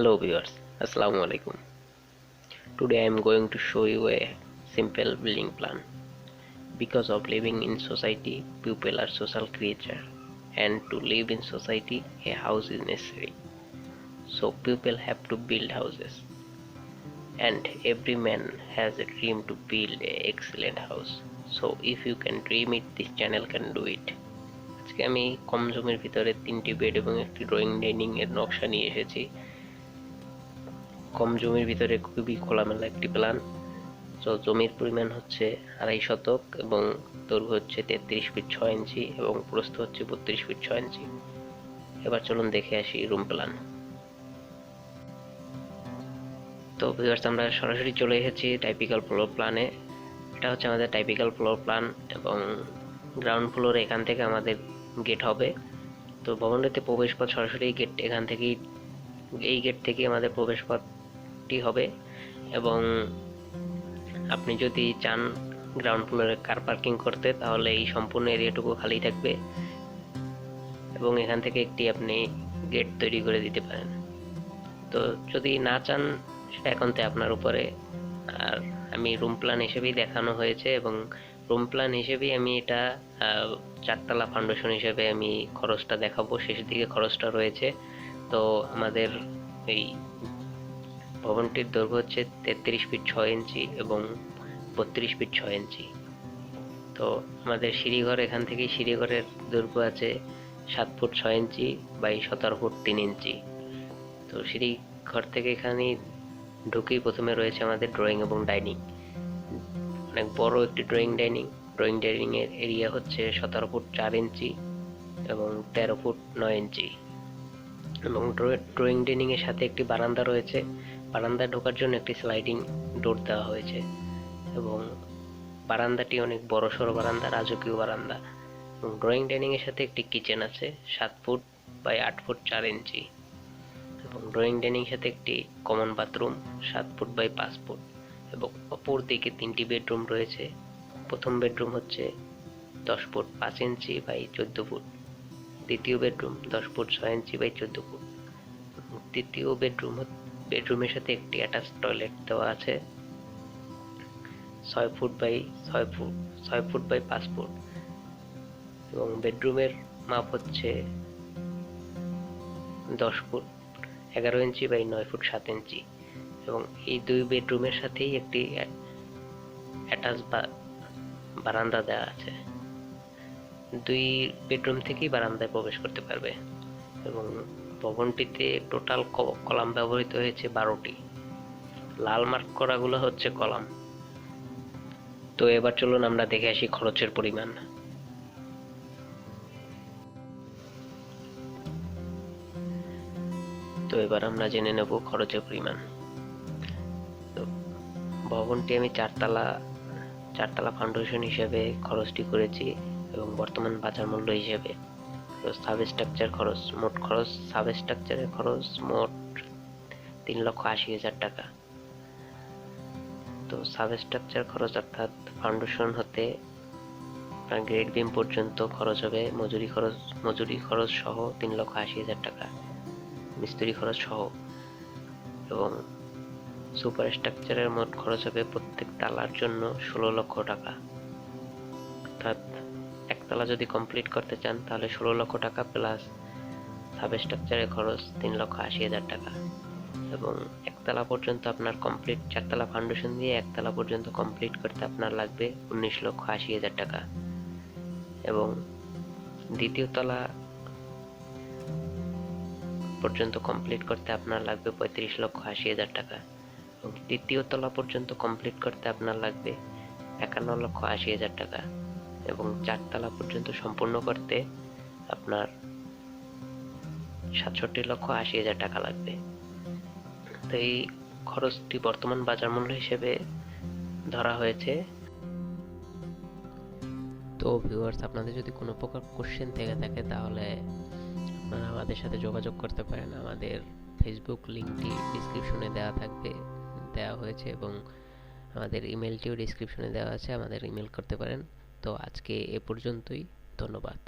Hello viewers, Assalamu alaikum. Today I am going to show you a simple building plan. Because of living in society, people are social creatures, and to live in society, a house is necessary. So people have to build houses, and every man has a dream to build an excellent house. So if you can dream it, this channel can do it. আজকে আমি কম জমির ভিতরে 3টি bed এবং একটি drawing dining এর নকশা নিয়ে এসেছি। কম জমির ভিতরে খুবই খোলামেলা একটি প্ল্যান। তো জমির পরিমাণ হচ্ছে 2.5 শতক এবং দৈর্ঘ্য হচ্ছে 33 ফিট 6 ইঞ্চি এবং প্রস্থ হচ্ছে 32 ফিট 6 ইঞ্চি। এবার চলুন দেখে আসি রুম প্ল্যান। তো ভিউয়ার্স, আমরা সরাসরি চলে এসেছি টাইপিক্যাল ফ্লোর প্ল্যানে। এটা হচ্ছে আমাদের টাইপিক্যাল ফ্লোর প্ল্যান এবং গ্রাউন্ড ফ্লোরে এখান থেকে আমাদের গেট হবে। তো ভবনটিতে প্রবেশপথ সরাসরি গেট এখান থেকেই, এই গেট থেকে আমাদের প্রবেশপথটি হবে। এবং আপনি যদি চান গ্রাউন্ড ফ্লোরে কার পার্কিং করতে, তাহলে এই সম্পূর্ণ এরিয়াটুকু খালি থাকবে এবং এখান থেকে একটি আপনি গেট তৈরি করে দিতে পারেন। তো যদি না চান সেটা একান্তে আপনার উপরে। আর আমি রুম প্ল্যান হিসেবেই দেখানো হয়েছে এবং রুম প্ল্যান হিসেবেই আমি এটা 4তলা ফাউন্ডেশন হিসেবে আমি খরচটা দেখাবো, শেষ দিকে খরচটা রয়েছে। তো আমাদের এই ভবনটির দৈর্ঘ্য হচ্ছে 33 ফিট 6 ইঞ্চি এবং 32 ফিট 6 ইঞ্চি। তো আমাদের সিঁড়িঘর, এখান থেকেই সিঁড়িঘরের দৈর্ঘ্য আছে 7 ফুট 6 ইঞ্চি বাই 17 ফুট 3 ইঞ্চি। তো সিঁড়িঘর থেকে এখানে ঢুকেই প্রথমে রয়েছে আমাদের ড্রয়িং এবং ডাইনিং। অনেক বড় একটি ড্রয়িং ডাইনিং এর এরিয়া হচ্ছে 17 ফুট 4 ইঞ্চি এবং 13 ফুট 9 ইঞ্চি। এবং ড্রয়িং ডাইনিং এর সাথে একটি বারান্দা রয়েছে। বারান্দায় ঢোকার জন্য একটি স্লাইডিং ডোর দেওয়া হয়েছে এবং বারান্দাটি অনেক বড় সড়ো বারান্দা, রাজকীয় বারান্দা। এবং ড্রয়িং ডাইনিং এর সাথে একটি কিচেন আছে 7 ফুট বাই 8 ফুট 4 ইঞ্চি এবং ড্রয়িং ডাইনিং এর সাথে একটি common bathroom 7 foot by 5 foot. এবং অপর দিকে 3টি বেডরুম রয়েছে। প্রথম বেডরুম হচ্ছে 10 ফুট 5 ইঞ্চি বাই 14 ফুট, দ্বিতীয় bedroom 10 foot 6 inch by 14 foot. তৃতীয় বেডরুমের সাথে একটি অ্যাটাচ টয়লেট দেওয়া আছে 6 ফুট বাই 5 ফুট। এবং বেডরুমের মাপ হচ্ছে 10 ফুট 11 ইঞ্চি বাই 9 ফুট 7 ইঞ্চি। এবং এই দুই বেডরুমের সাথেই একটি অ্যাটাচ বারান্দা দেওয়া আছে। দুই বেডরুম থেকেই বারান্দায় প্রবেশ করতে পারবে। এবং ভবনটিতে টোটাল কলাম ব্যবহৃত হয়েছে 12টি। লাল মার্ক করাগুলো হচ্ছে কলাম। তো এবার চলুন আমরা দেখে আসি খরচের পরিমাণ। তো এবার আমরা জেনে নেব খরচের পরিমাণ। তো ভবনটি আমি 4তলা ফাউন্ডেশন হিসেবে খরচটি করেছি এবং বর্তমান বাজার মূল্য হিসেবে। তো সাবস্ট্রাকচারের খরচ মোট 3,80,000 টাকা। তো সাবস্ট্রাকচার খরচ অর্থাৎ ফাউন্ডেশন হতে গ্রেড বিম পর্যন্ত খরচ হবে মজুরি খরচ সহ 3,80,000 টাকা, মিস্ত্রি খরচ সহ। এবং সুপার স্ট্রাকচারের মোট খরচ হবে প্রত্যেক তালার জন্য 16 লক্ষ টাকা। অর্থাৎ একতলা যদি কমপ্লিট করতে চান তাহলে 16 লক্ষ টাকা প্লাস সাবস্ট্রাকচারের খরচ 3,80,000 টাকা। এবং একতলা পর্যন্ত আপনার কমপ্লিট, 4তলা ফাউন্ডেশন দিয়ে একতলা পর্যন্ত কমপ্লিট করতে আপনার লাগবে 19,80,000 টাকা। এবং দ্বিতীয় তলা পর্যন্ত কমপ্লিট করতে আপনার লাগবে 35,80,000 টাকা। এবং তৃতীয় তলা পর্যন্ত কমপ্লিট করতে আপনার লাগবে 51,80,000 টাকা। এবং 4তলা পর্যন্ত সম্পূর্ণ করতে আপনার 67,80,000 টাকা লাগবে। তো এই খরচটি বর্তমান বাজার মূল্য হিসেবে ধরা হয়েছে। তো ভিউয়ার্স, আপনাদের যদি কোনো প্রকার কোশ্চেন থেকে থাকে তাহলে আপনারা আমাদের সাথে যোগাযোগ করতে পারেন। আমাদের ফেসবুক লিঙ্কটি ডিসক্রিপশনে দেওয়া হয়েছে এবং আমাদের ইমেলটিও ডিসক্রিপশনে দেওয়া আছে, আমাদের ইমেল করতে পারেন। তো আজকে এ পর্যন্তই, ধন্যবাদ।